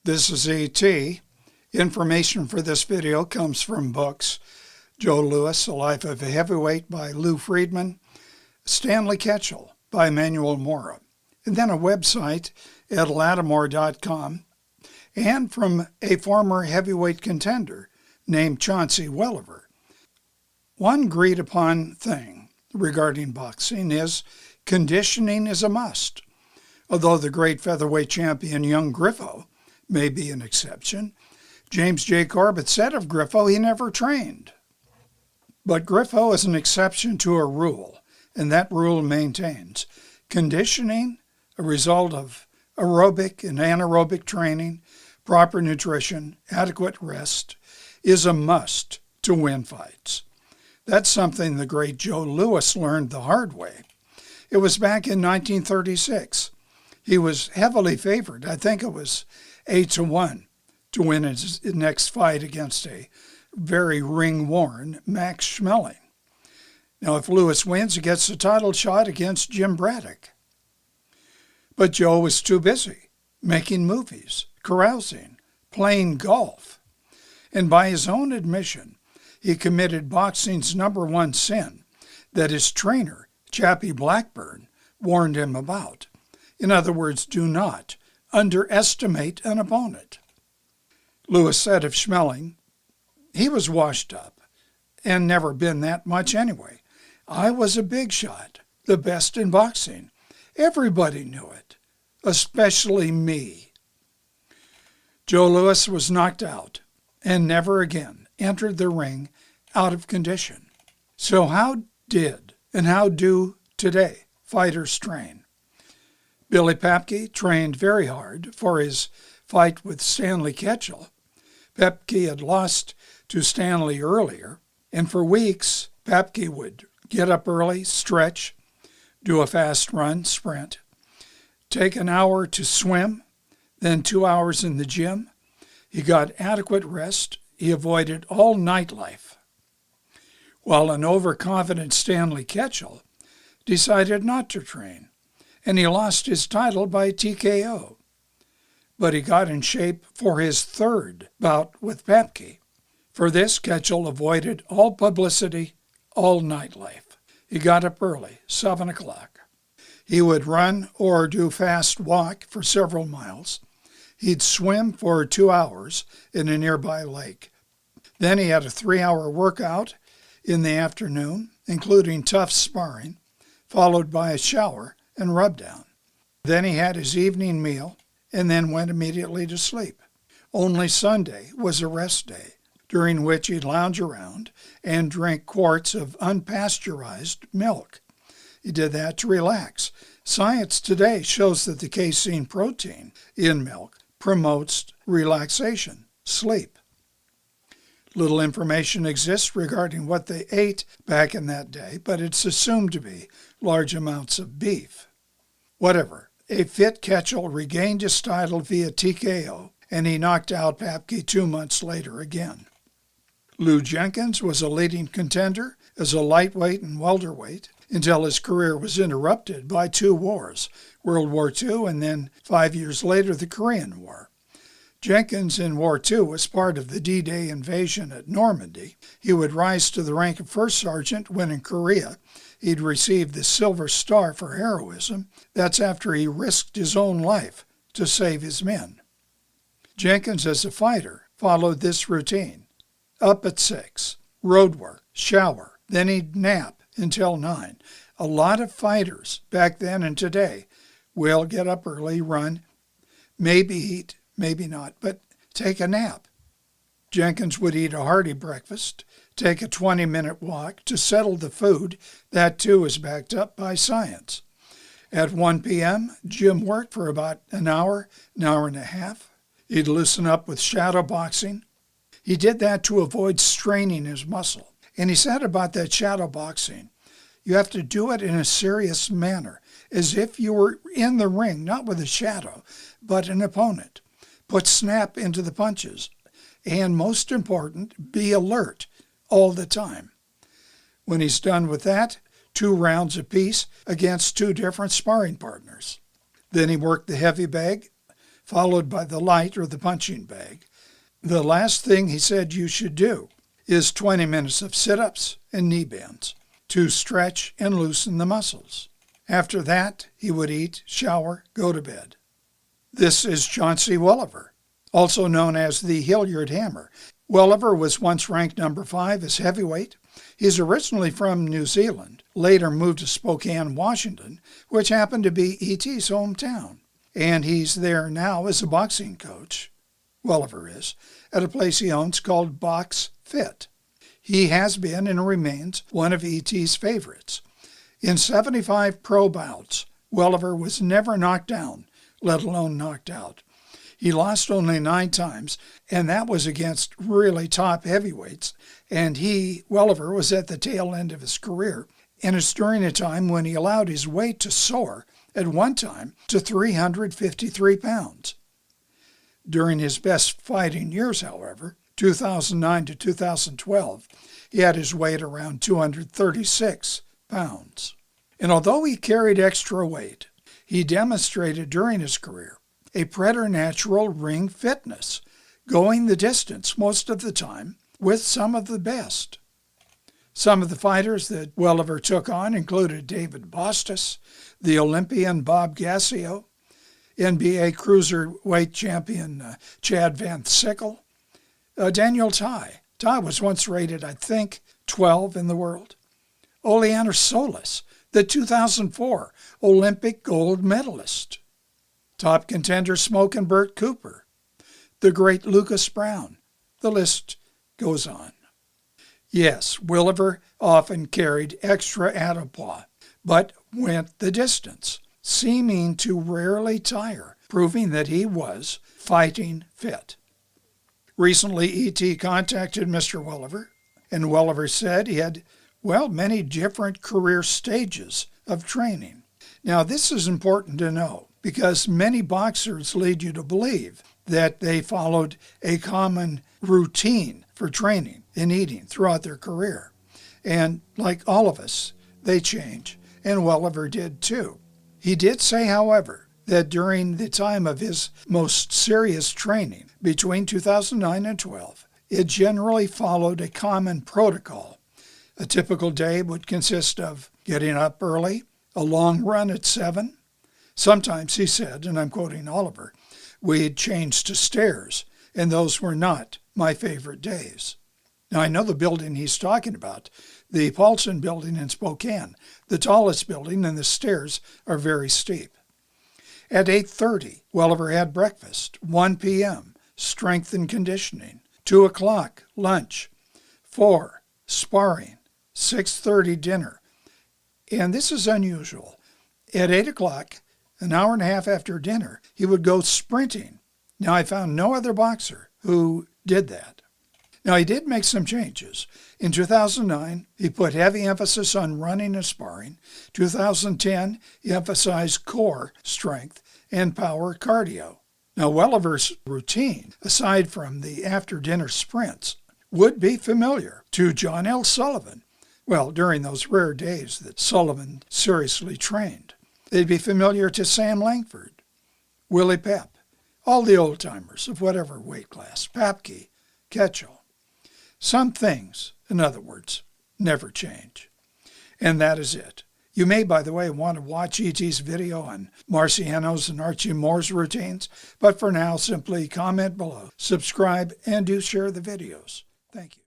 This is E.T. Information for this video comes from books: Joe Louis, A Life of a Heavyweight by Lou Friedman, Stanley Ketchel by Manuel Mora, and then a website at lattimore.com, and from a former heavyweight contender named Chony Welliver. One agreed upon thing regarding boxing is conditioning is a must. Although the great featherweight champion young Griffo may be an exception, James J. Corbett said of Griffo he never trained. But Griffo is an exception to a rule, and that rule maintains conditioning, a result of aerobic and anaerobic training, proper nutrition, adequate rest, is a must to win fights. That's something the great Joe Louis learned the hard way. It was back in 1936. He was heavily favored. I think it was 8-1 to win his next fight against a very ring-worn Max Schmeling. Now, if Louis wins, he gets the title shot against Jim Braddock. But Joe was too busy making movies, carousing, playing golf. And by his own admission, he committed boxing's number one sin that his trainer, Chappie Blackburn, warned him about. In other words, do not underestimate an opponent. Louis said of Schmeling, he was washed up and never been that much anyway. I was a big shot, the best in boxing. Everybody knew it, especially me. Joe Louis was knocked out and never again entered the ring out of condition. So how did and how do today fighters train? Billy Papke trained very hard for his fight with Stanley Ketchel. Papke had lost to Stanley earlier, and for weeks, Papke would get up early, stretch, do a fast run, sprint, take an hour to swim, then 2 hours in the gym. He got adequate rest. He avoided all nightlife. While an overconfident Stanley Ketchel decided not to train, and he lost his title by TKO. But he got in shape for his third bout with Papke. For this, Ketchel avoided all publicity, all nightlife. He got up early, 7 o'clock. He would run or do fast walk for several miles. He'd swim for 2 hours in a nearby lake. Then he had a 3-hour workout in the afternoon, including tough sparring, followed by a shower and rub down. Then he had his evening meal and then went immediately to sleep. Only Sunday was a rest day, during which he'd lounge around and drink quarts of unpasteurized milk. He did that to relax. Science today shows that the casein protein in milk promotes relaxation, sleep. Little information exists regarding what they ate back in that day, but it's assumed to be large amounts of beef. Whatever, a fit Ketchel regained his title via TKO, and he knocked out Papke 2 months later again. Lew Jenkins was a leading contender as a lightweight and welterweight until his career was interrupted by 2 wars, World War II and then 5 years later the Korean War. Jenkins in War II was part of the D-Day invasion at Normandy. He would rise to the rank of first sergeant when in Korea he'd received the Silver Star for heroism. That's after he risked his own life to save his men. Jenkins, as a fighter, followed this routine. Up at 6, road work, shower, then he'd nap until 9. A lot of fighters back then and today will get up early, run, maybe eat, maybe not, but take a nap. Jenkins would eat a hearty breakfast, take a 20-minute walk to settle the food. That, too, is backed up by science. At 1 p.m., gym work for about an hour and a half. He'd loosen up with shadow boxing. He did that to avoid straining his muscle. And he said about that shadow boxing, you have to do it in a serious manner, as if you were in the ring, not with a shadow, but an opponent. Put snap into the punches. And most important, be alert all the time. When he's done with that, 2 rounds apiece against 2 different sparring partners. Then he worked the heavy bag, followed by the light or the punching bag. The last thing he said you should do is 20 minutes of sit-ups and knee bends to stretch and loosen the muscles. After that, he would eat, shower, go to bed. This is Chony Welliver, also known as the Hilliard Hammer. Welliver was once ranked number 5 as heavyweight. He's originally from New Zealand, later moved to Spokane, Washington, which happened to be E.T.'s hometown. And he's there now as a boxing coach, Welliver is, at a place he owns called Box Fit. He has been and remains one of E.T.'s favorites. In 75 pro bouts, Welliver was never knocked down, let alone knocked out. He lost only 9 times, and that was against really top heavyweights. And Welliver, was at the tail end of his career, and it's during a time when he allowed his weight to soar at one time to 353 pounds. During his best fighting years, however, 2009 to 2012, he had his weight around 236 pounds. And although he carried extra weight, he demonstrated during his career a preternatural ring fitness, going the distance most of the time with some of the best. Some of the fighters that Welliver took on included David Bostis, the Olympian Bob Gassio, NBA cruiserweight champion Chad Van Sickle, Daniel Tai. Tai was once rated, I think, 12 in the world. Oleander Solis, the 2004 Olympic gold medalist. Top contender Smokin' Burt Cooper, the great Lucas Brown. The list goes on. Yes, Welliver often carried extra attabois, but went the distance, seeming to rarely tire, proving that he was fighting fit. Recently, E.T. contacted Mr. Welliver, and Welliver said he had, many different career stages of training. Now, this is important to know, because many boxers lead you to believe that they followed a common routine for training and eating throughout their career. And like all of us, they change, and Welliver did too. He did say, however, that during the time of his most serious training, between 2009 and 12, it generally followed a common protocol. A typical day would consist of getting up early, a long run at 7. Sometimes, he said, and I'm quoting Oliver, we'd change to stairs, and those were not my favorite days. Now, I know the building he's talking about, the Paulson building in Spokane, the tallest building, and the stairs are very steep. At 8:30, Welliver had breakfast. 1 p.m., strength and conditioning. 2 o'clock, lunch. 4, sparring. 6:30, dinner. And this is unusual. At 8 o'clock, an hour and a half after dinner, he would go sprinting. Now, I found no other boxer who did that. Now, he did make some changes. In 2009, he put heavy emphasis on running and sparring. 2010, he emphasized core strength and power cardio. Now, Welliver's routine, aside from the after-dinner sprints, would be familiar to John L. Sullivan. Well, during those rare days that Sullivan seriously trained. They'd be familiar to Sam Langford, Willie Pep, all the old-timers of whatever weight class, Papke, Ketchel. Some things, in other words, never change. And that is it. You may, by the way, want to watch E.T.'s video on Marciano's and Archie Moore's routines, but for now, simply comment below, subscribe, and do share the videos. Thank you.